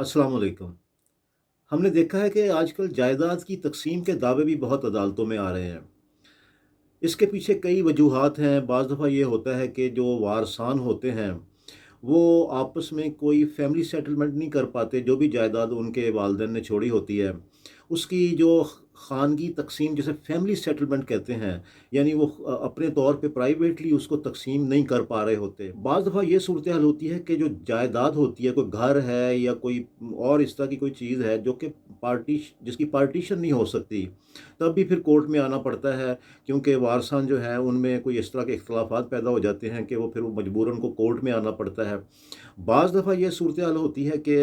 अस्सलाम वालेकुम। हमने देखा है कि आजकल जायदाद की तक़सीम के दावे भी बहुत अदालतों में आ रहे हैं। इसके पीछे कई वजूहात हैं। बाज़ दफ़ा ये होता है कि जो वारसान होते हैं, वो आपस में कोई फ़ैमिली सेटलमेंट नहीं कर पाते, जो भी जायदाद उनके वालिदैन ने छोड़ी होती है, उसकी जो ख़ानगी तक़सीम जिसे फ़ैमिली सेटलमेंट कहते हैं, यानी वो अपने तौर पे प्राइवेटली उसको तक़सीम नहीं कर पा रहे होते। बाज़ दफ़ा ये सूरत हाल होती है कि जो जायदाद होती है, कोई घर है या कोई और इस तरह की कोई चीज़ है जो कि जिसकी पार्टीशन नहीं हो सकती, तब भी फिर कोर्ट में आना पड़ता है, क्योंकि वारसान जो है उनमें कोई इस तरह के इख्तिलाफ़ात पैदा हो जाते हैं कि वो फिर वो मजबूरन को कोर्ट में आना पड़ता है। बाज़ दफ़ा ये सूरत हाल होती है कि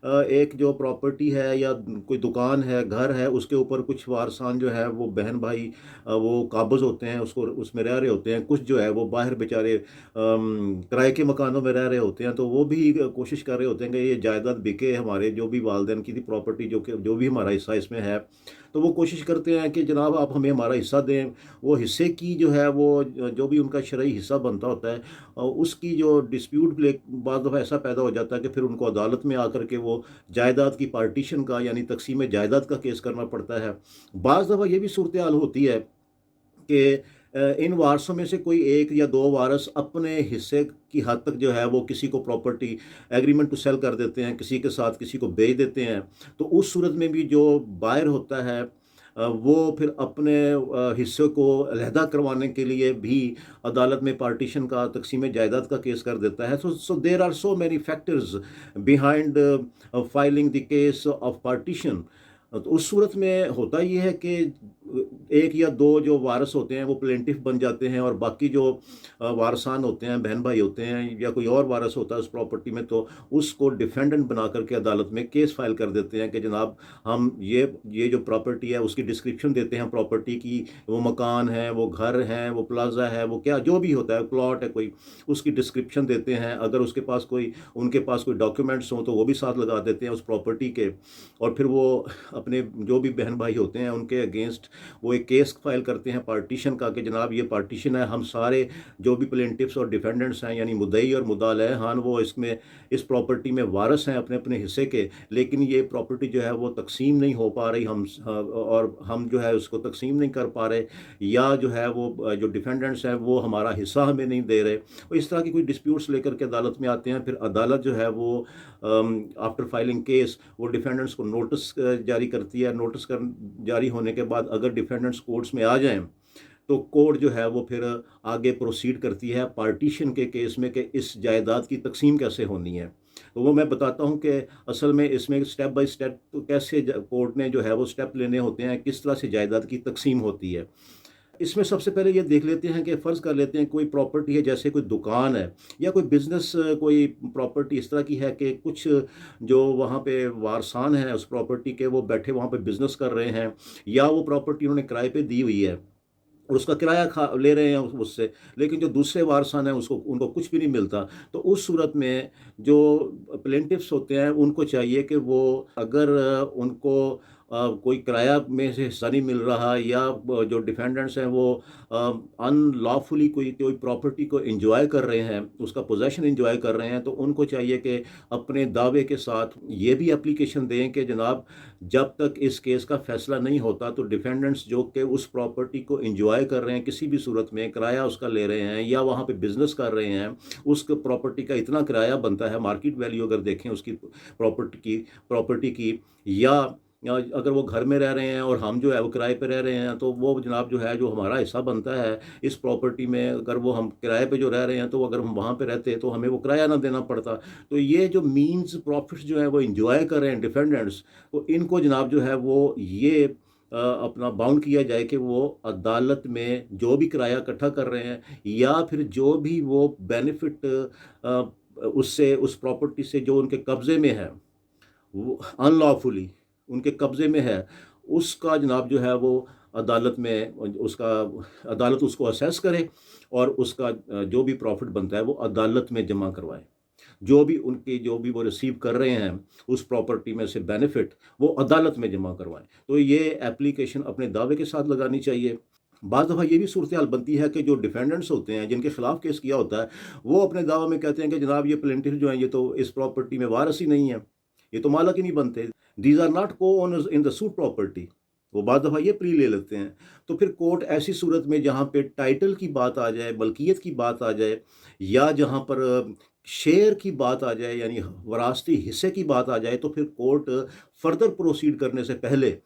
एक जो प्रॉपर्टी है या कोई दुकान है, घर है, उसके ऊपर कुछ वारसान जो है वो बहन-भाई वो काबिज़ होते हैं, उसको उसमें रह रहे होते हैं। कुछ जो है वो बाहर बेचारे किराए के मकानों में रह रहे होते हैं, तो वो भी कोशिश कर रहे होते हैं कि ये जायदाद बिके, हमारे जो भी वालिदैन की थी प्रॉपर्टी जो भी हमारा हिस्सा इसमें है, तो वो कोशिश करते हैं कि जनाब आप हमें हमारा हिस्सा दें। वो हिस्से की जो है वो जो भी उनका शरई हिस्सा बनता होता है, उसकी जो डिस्प्यूट ले बाद दफ़ा ऐसा पैदा हो जाता है कि फिर उनको अदालत में आकर के वो जायदाद की पार्टीशन का यानी तक़सीम जायदाद का केस करना पड़ता है। बाज़ दफ़ा ये भी सूरत हाल होती है कि इन वारसों में से कोई 1 या 2 वारिस अपने हिस्से की हद तक जो है वो किसी को प्रॉपर्टी एग्रीमेंट टू सेल कर देते हैं, किसी के साथ किसी को बेच देते हैं। तो उस सूरत में भी जो बायर होता है वो फिर अपने हिस्से को अलहदा करवाने के लिए भी अदालत में पार्टीशन का तक़सीम जायदाद का केस कर देता है। So there are so many factors behind filing the case of partition. तो उस सूरत में होता ये है कि 1 या 2 जो वारिस होते हैं वो प्लेंटिफ बन जाते हैं, और बाकी जो वारसान होते हैं, बहन-भाई होते हैं या कोई और वारिस होता है उस प्रॉपर्टी में, तो उसको डिफेंडेंट बना कर के अदालत में केस फाइल कर देते हैं कि जनाब हम ये जो प्रॉपर्टी है उसकी डिस्क्रिप्शन देते हैं प्रॉपर्टी की, वो मकान है, वो घर है, वो प्लाज़ा है, वो क्या जो भी होता है, प्लॉट है कोई, उसकी डिस्क्रिप्शन देते हैं। अगर उनके पास कोई डॉक्यूमेंट्स हों तो वो भी साथ लगा देते हैं उस प्रॉपर्टी के, और फिर वो अपने जो भी बहन-भाई होते हैं उनके अगेंस्ट वो एक केस फाइल करते हैं पार्टीशन का कि जनाब ये पार्टीशन है, हम सारे जो भी प्लेंटिफ्स और डिफेंडेंट्स हैं यानी मुद्दई और मुद्दा अलैहान वो इसमें इस प्रॉपर्टी में वारिस हैं अपने अपने हिस्से के, लेकिन ये प्रॉपर्टी जो है वो तकसीम नहीं हो पा रही, और हम जो है उसको तकसीम नहीं कर पा रहे, या जो है वो जो डिफेंडेंट्स हैं वो हमारा हिस्सा हमें नहीं दे रहे। तो इस तरह की कोई डिस्प्यूट्स लेकर के अदालत में आते हैं। फिर अदालत जो है वो आफ्टर फाइलिंग केस वो डिफेंडेंट्स को नोटिस जारी करती है। नोटिस कर जारी होने के बाद अगर डिफेंडेंट्स कोर्ट्स में आ जाएँ, तो कोर्ट जो है वो फिर आगे प्रोसीड करती है पार्टीशन के केस में कि इस जायदाद की तकसीम कैसे होनी है। तो वो मैं बताता हूँ कि असल में इसमें स्टेप बाय स्टेप तो कैसे कोर्ट ने जो है वो स्टेप लेने होते हैं, किस तरह से जायदाद की तकसीम होती है। इसमें सबसे पहले ये देख लेते हैं कि फ़र्ज़ कर लेते हैं कोई प्रॉपर्टी है, जैसे कोई दुकान है या कोई बिज़नेस, कोई प्रॉपर्टी इस तरह की है कि कुछ जो वहाँ पे वारसान हैं उस प्रॉपर्टी के, वो बैठे वहाँ पे बिज़नेस कर रहे हैं, या वो प्रॉपर्टी उन्होंने किराए पे दी हुई है और उसका किराया खा ले रहे हैं उससे, लेकिन जो दूसरे वारसान हैं उसको उनको कुछ भी नहीं मिलता। तो उस सूरत में जो प्लेंटिफ्स होते हैं उनको चाहिए कि वो अगर उनको कोई किराया में से हिस्सा नहीं मिल रहा, या जो डिफेंडेंट्स हैं वो अनलॉफुली कोई कोई प्रॉपर्टी को एंजॉय कर रहे हैं, उसका पोजेसन एंजॉय कर रहे हैं, तो उनको चाहिए कि अपने दावे के साथ ये भी एप्लीकेशन दें कि जनाब जब तक इस केस का फैसला नहीं होता, तो डिफेंडेंट्स जो कि उस प्रॉपर्टी को एंजॉय कर रहे हैं, किसी भी सूरत में किराया उसका ले रहे हैं या वहाँ पे बिजनेस कर रहे हैं, उस प्रॉपर्टी का इतना किराया बनता है, मार्केट वैल्यू अगर देखें उसकी प्रॉपर्टी की, या अगर वो घर में रह रहे हैं और हम जो है वो किराए पे रह रहे हैं, तो वो जनाब जो है जो हमारा हिस्सा बनता है इस प्रॉपर्टी में, अगर वो हम किराए पे जो रह रहे हैं, तो अगर हम वहाँ पे रहते तो हमें वो किराया ना देना पड़ता। तो ये जो मीन्स प्रॉफिट्स जो है वो इंजॉय कर रहे हैं डिफेंडेंट्स, तो इनको जनाब जो है वो ये अपना बाउंड किया जाए कि वो अदालत में जो भी किराया इकट्ठा कर रहे हैं, या फिर जो भी वो बेनिफिट उससे उस प्रॉपर्टी से जो उनके कब्ज़े में है, वो अनलॉफुली उनके कब्ज़े में है, उसका जनाब जो है वो अदालत में उसका अदालत उसको असेस करे, और उसका जो भी प्रॉफ़िट बनता है वो अदालत में जमा करवाए। जो भी वो रिसीव कर रहे हैं उस प्रॉपर्टी में से बेनिफिट, वो अदालत में जमा करवाएँ। तो ये एप्लीकेशन अपने दावे के साथ लगानी चाहिए। बाज़ दफ़ा ये भी सूरत-ए-हाल बनती है कि जो डिफेंडेंट्स होते हैं, जिनके खिलाफ केस किया होता है, वो अपने दावा में कहते हैं कि जनाब ये प्लेंटिफ जो हैं ये तो इस प्रॉपर्टी में वारिस ही नहीं है। ये तो मालक ही नहीं बनते। दीज आर नॉट को owners in the suit property. वो बाद दफ़ा ये प्री ले लेते हैं। तो फिर कोर्ट ऐसी सूरत में जहाँ पे टाइटल की बात आ जाए, मलकियत की बात आ जाए, या जहाँ पर शेयर की बात आ जाए, यानी वरासती हिस्से की बात आ जाए, तो फिर कोर्ट फर्दर प्रोसीड करने से पहले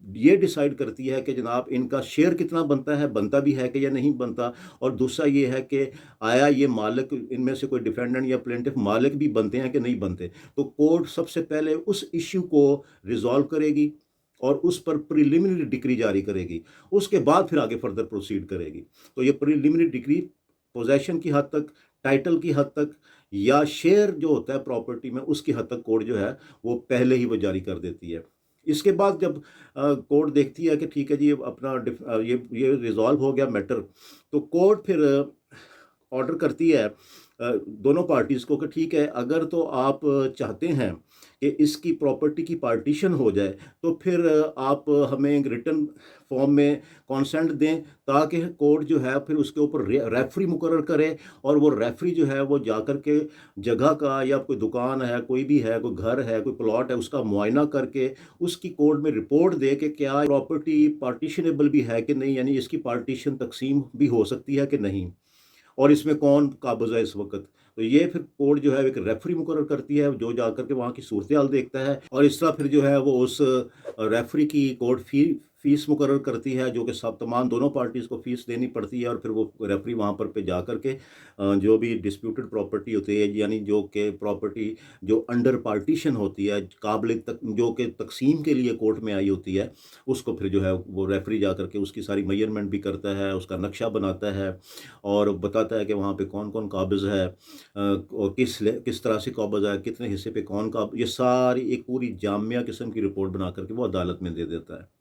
ये डिसाइड करती है कि जनाब इनका शेयर कितना बनता है, बनता भी है कि या नहीं बनता। और दूसरा ये है कि आया ये मालिक, इनमें से कोई डिफेंडेंट या प्लेंटिफ मालिक भी बनते हैं कि नहीं बनते। तो कोर्ट सबसे पहले उस इश्यू को रिजॉल्व करेगी और उस पर प्रिलिमिनरी डिक्री जारी करेगी। उसके बाद फिर आगे फर्दर प्रोसीड करेगी। तो ये प्रिलिमिनरी डिक्री पोजेशन की हद तक, टाइटल की हद तक, या शेयर जो होता है प्रॉपर्टी में उसकी हद तक कोर्ट जो है वो पहले ही वो जारी कर देती है। इसके बाद जब कोर्ट देखती है कि ठीक है जी अपना ये रिजॉल्व हो गया मैटर, तो कोर्ट फिर ऑर्डर करती है दोनों पार्टीज़ को कि ठीक है, अगर तो आप चाहते हैं कि इसकी प्रॉपर्टी की पार्टीशन हो जाए, तो फिर आप हमें एक रिटन फॉर्म में कॉन्सेंट दें, ताकि कोर्ट जो है फिर उसके ऊपर रेफरी मुकर्रर करे, और वो रेफरी जो है वो जाकर के जगह का, या कोई दुकान है, कोई भी है, कोई घर है, कोई प्लॉट है, उसका मुआयना करके उसकी कोर्ट में रिपोर्ट दे कि क्या प्रॉपर्टी पार्टीशनेबल भी है कि नहीं, यानी इसकी पार्टीशन तकसीम भी हो सकती है कि नहीं, और इसमें कौन काबिज़ है इस वक़्त। तो ये फिर कोर्ट जो है एक रेफ़री मुकर्रर करती है, जो जाकर के वहाँ की सूरत-हाल देखता है, और इस तरह फिर जो है वो उस रेफ़री की कोर्ट फ़ीस मुकर्रर करती है, जो कि सब तमाम दोनों पार्टीज़ को फ़ीस देनी पड़ती है। और फिर वो रेफ़री वहाँ पर पे जा कर के जो भी डिस्प्यूटेड प्रॉपर्टी होती है, यानी जो कि प्रॉपर्टी जो अंडर पार्टीशन होती है, काबिल तक जो कि तक़सीम के लिए कोर्ट में आई होती है, उसको फिर जो है वो रेफ़री जा कर के उसकी सारी मेजरमेंट भी करता है, उसका नक्शा बनाता है, और बताता है कि वहाँ पे कौन-कौन काबिज़ है, और किस तरह से काबिज़ है, कितने हिस्से पे कौन का, ये सारी एक पूरी जामिया किस्म की रिपोर्ट बना कर के वो अदालत में दे देता है।